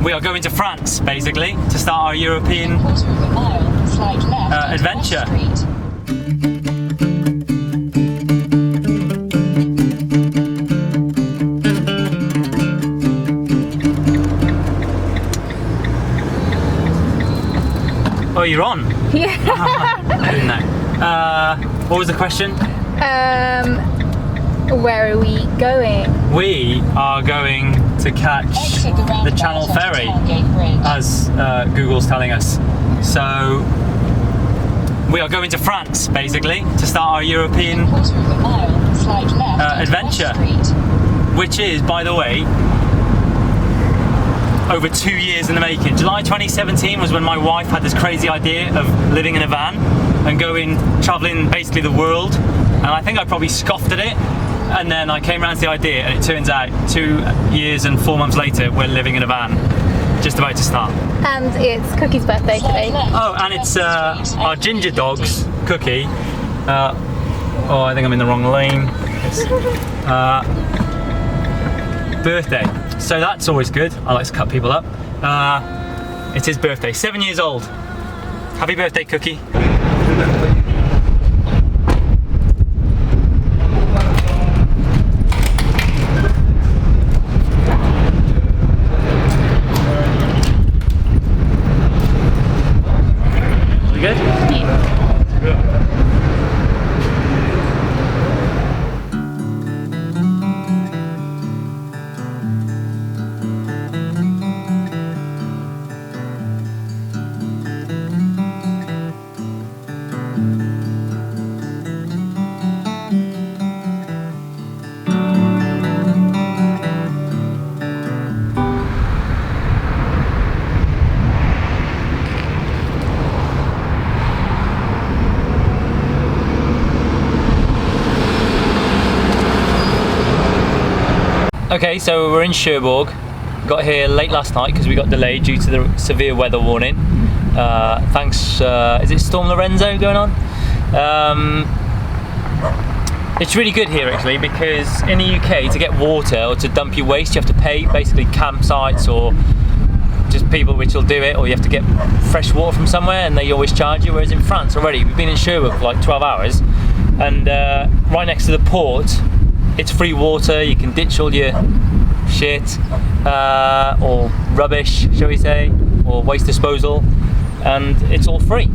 We are going to France, basically, to start our European adventure. Oh, you're on? Yeah. I didn't know. What was the question? Where are we going? We are going to catch the Channel Ferry, as Google's telling us. So we are going to France, basically, to start our European adventure, which is, by the way, over 2 years in the making. July 2017 was when my wife had this crazy idea of living in a van and travelling basically the world, and I think I probably scoffed at it, and then I came around to the idea, and it turns out 2 years and 4 months later we're living in a van, just about to start. And it's Cookie's birthday today. Oh, and it's our ginger dog's Cookie. Oh, I think I'm in the wrong lane. It's birthday. So that's always good. I like to cut people up. It's his birthday, 7 years old. Happy birthday, Cookie. You good? Yeah. Okay, so we're in Cherbourg. Got here late last night because we got delayed due to the severe weather warning. Thanks, is it Storm Lorenzo going on? It's really good here actually, because in the UK to get water or to dump your waste you have to pay basically campsites or just people which will do it, or you have to get fresh water from somewhere and they always charge you, whereas in France already, we've been in Cherbourg for like 12 hours and right next to the port it's free water. You can ditch all your shit or rubbish, shall we say, or waste disposal, and it's all free.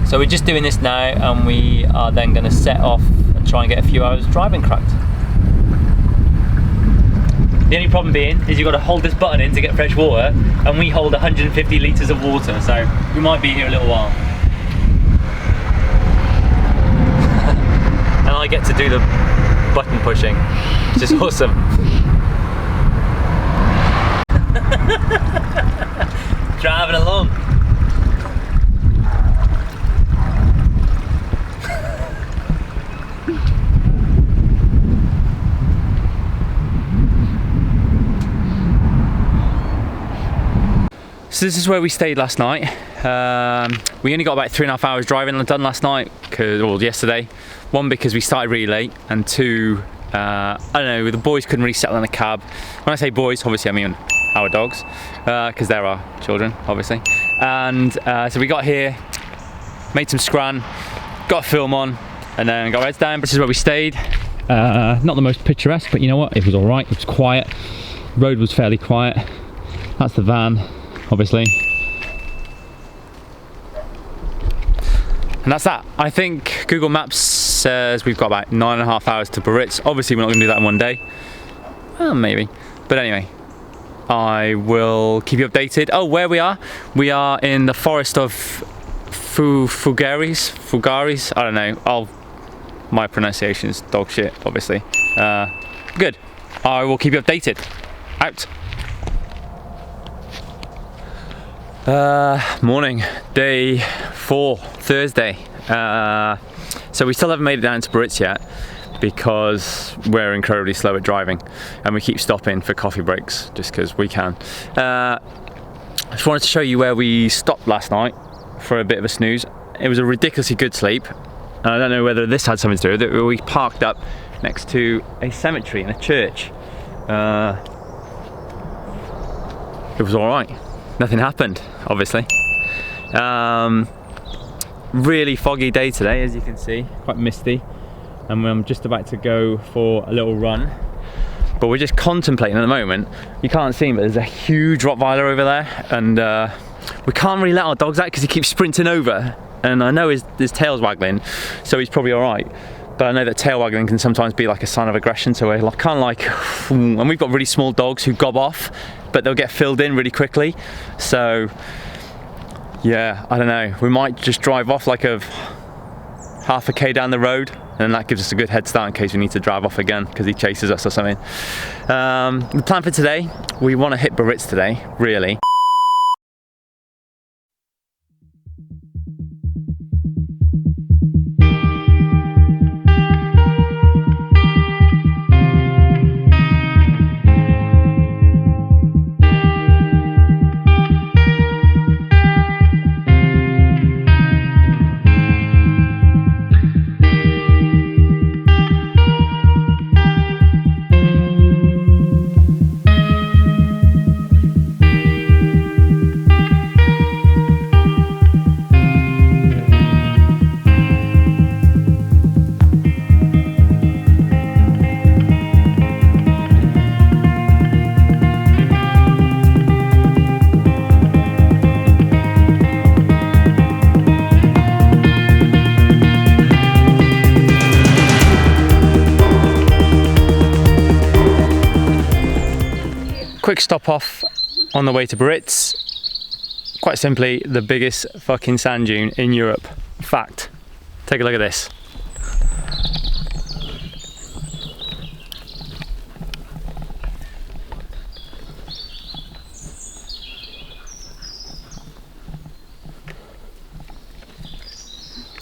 So we're just doing this now, and we are then going to set off and try and get a few hours driving cracked. The only problem being is you've got to hold this button in to get fresh water, and we hold 150 litres of water, so we might be here a little while. And I get to do the button pushing, which is awesome. Driving along. So this is where we stayed last night. We only got about 3.5 hours driving done last night, or yesterday. One, because we started really late, and two, I don't know, the boys couldn't really settle in a cab. When I say boys, obviously I mean our dogs, because they're our children, obviously. And so we got here, made some scran, got a film on, and then got our heads down. This is where we stayed. Not the most picturesque, but you know what? It was all right. It was quiet. Road was fairly quiet. That's the van, obviously. And that's that. I think Google Maps says we've got about 9.5 hours to Biarritz. Obviously, we're not going to do that in one day. Well, maybe. But anyway, I will keep you updated. Oh, where we are? We are in the forest of Fugaris. I don't know. My pronunciation is dog shit, obviously. Good. I will keep you updated. Out. Morning, day 4, Thursday. So we still haven't made it down to Biarritz yet because we're incredibly slow at driving and we keep stopping for coffee breaks just because we can. I just wanted to show you where we stopped last night for a bit of a snooze. It was a ridiculously good sleep. I don't know whether this had something to do with it. We parked up next to a cemetery and a church. It was all right. nothing happened, obviously. Really foggy day today, as you can see, quite misty, and I'm just about to go for a little run. But we're just contemplating at the moment. You can't see him, but there's a huge Rottweiler over there, and we can't really let our dogs out because he keeps sprinting over. And I know his tail's waggling, so he's probably all right. But I know that tail waggling can sometimes be like a sign of aggression, so we're like, kind of like, and we've got really small dogs who gob off, but they'll get filled in really quickly. So yeah, I don't know. We might just drive off like a half a K down the road, and that gives us a good head start in case we need to drive off again because he chases us or something. The plan for today, we want to hit Biarritz today, really. Quick stop off on the way to Biarritz. Quite simply, the biggest fucking sand dune in Europe. Fact. Take a look at this.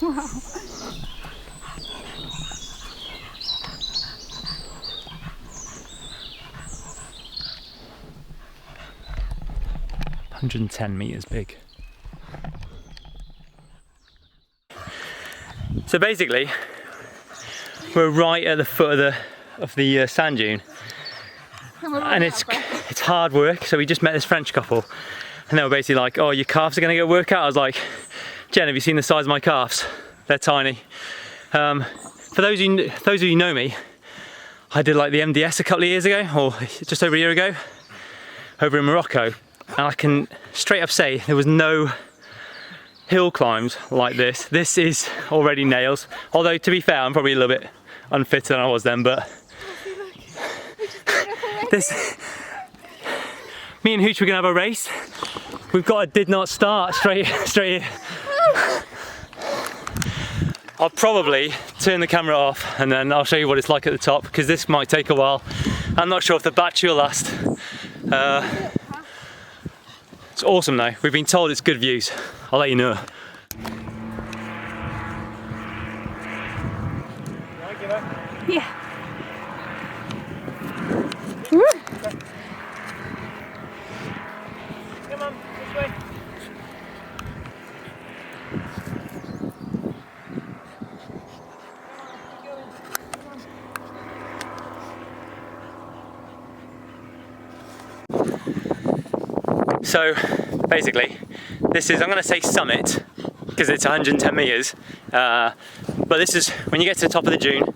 Wow. "110 meters big." So basically, we're right at the foot of the sand dune, and it's hard work. So we just met this French couple, and they were basically like, "Oh, your calves are going to get a workout." I was like, "Jen, have you seen the size of my calves? They're tiny." For those of you who know me, I did like the MDS a couple of years ago, or just over a year ago, over in Morocco. And I can straight up say there was no hill climbs like this. This is already nails. Although to be fair, I'm probably a little bit unfitter than I was then, but this, me and Hooch were gonna have a race. We've got a did not start straight here. I'll probably turn the camera off and then I'll show you what it's like at the top, because this might take a while. I'm not sure if the battery will last. It's awesome though. We've been told it's good views. I'll let you know. Yeah. Woo. Come on, this way. So basically, this is, I'm going to say summit because it's 110 meters, but this is, when you get to the top of the dune,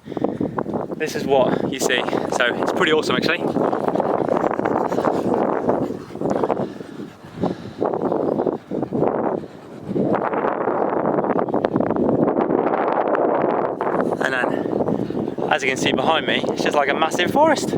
this is what you see. So it's pretty awesome actually. And then, as you can see behind me, it's just like a massive forest.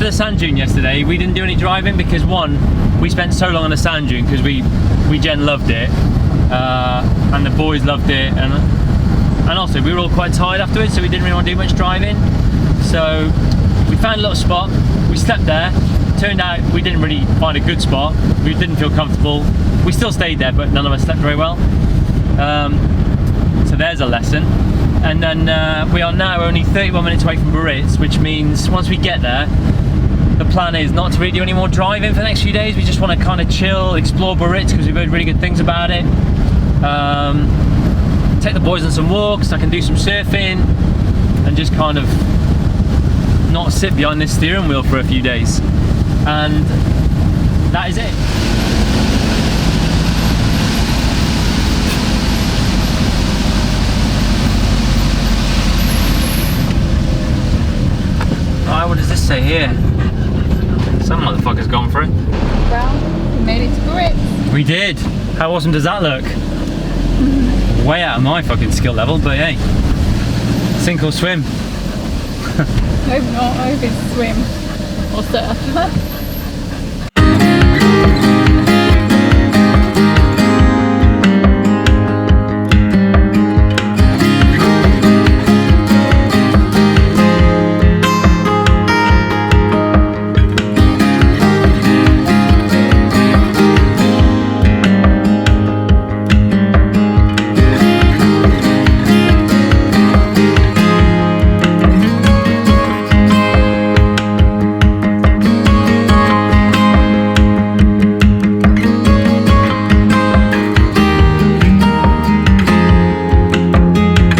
the sand dune yesterday, we didn't do any driving because one, we spent so long on the sand dune because we Jen loved it, and the boys loved it, and also we were all quite tired afterwards, so we didn't really want to do much driving. So we found a little spot, we slept there. Turned out we didn't really find a good spot. We didn't feel comfortable. We still stayed there, but none of us slept very well. So there's a lesson. And then we are now only 31 minutes away from Biarritz, which means once we get there, the plan is not to really do any more driving for the next few days. We just want to kind of chill, explore Biarritz because we've heard really good things about it. Take the boys on some walks, I can do some surfing, and just kind of not sit behind this steering wheel for a few days. And that is it. Alright, what does this say here? Some motherfucker's gone through. Well, we made it to Biarritz. We did. How awesome does that look? Way out of my fucking skill level, but hey, sink or swim. Hope not, I hope it's swim or surf.